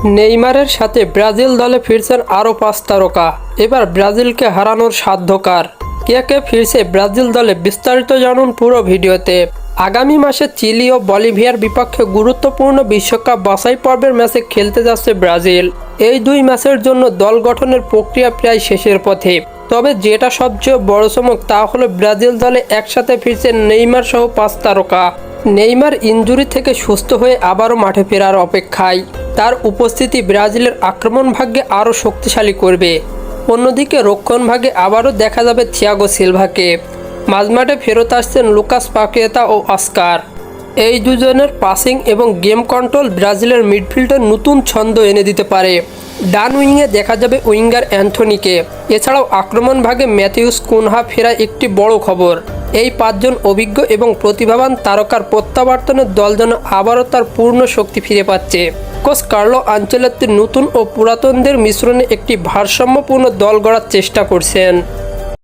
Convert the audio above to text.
নেইমারের সাথে ব্রাজিল দলে ফিরছেন আরও 5 তারকা। এবার ব্রাজিলকে হারানোর সাধ্য কার? কে কে ফিরছে ব্রাজিল দলে? বিস্তারিত জানুন পুরো ভিডিওতে। আগামী মাসে চিলি ও বলিভিয়ার বিপক্ষে গুরুত্বপূর্ণ বিশ্বকাপ বাছাই পর্বের ম্যাচে খেলতে যাচ্ছে ব্রাজিল। এই দুই ম্যাচের জন্য দল গঠনের প্রক্রিয়া প্রায় শেষের পথে। তবে যেটা সবচেয়ে বড় চমক তা হলো ব্রাজিল দলে একসাথে ফিরছে নেইমার সহ 5 তারকা। নেইমার ইনজুরি থেকে সুস্থ হয়ে আবারও মাঠে ফেরার অপেক্ষায়। তার উপস্থিতি ব্রাজিলের আক্রমণ ভাগ্যে আরও শক্তিশালী করবে। অন্যদিকে রক্ষণ ভাগে আবারও দেখা যাবে থিয়াগো সিলভাকে। মাঝমাঠে ফেরত আসছেন লুকাস পাকুয়েতা ও অস্কার। এই দুজনের পাসিং এবং গেম কন্ট্রোল ব্রাজিলের মিডফিল্ডে নতুন ছন্দ এনে দিতে পারে। ডান উইংয়ে দেখা যাবে উইঙ্গার অ্যান্থনিকে। এছাড়াও আক্রমণ ভাগে ম্যাথিউস কুনহা ফেরা একটি বড় খবর। এই 5 জন অভিজ্ঞ এবং প্রতিভাবান তারকার প্রত্যাবর্তনে দল যেন আবারও তার পূর্ণ শক্তি ফিরে পাচ্ছে। কোচ কার্লো আনচেলত্তি নতুন ও পুরাতনদের মিশ্রণে একটি ভারসাম্যপূর্ণ দল গড়ার চেষ্টা করছেন।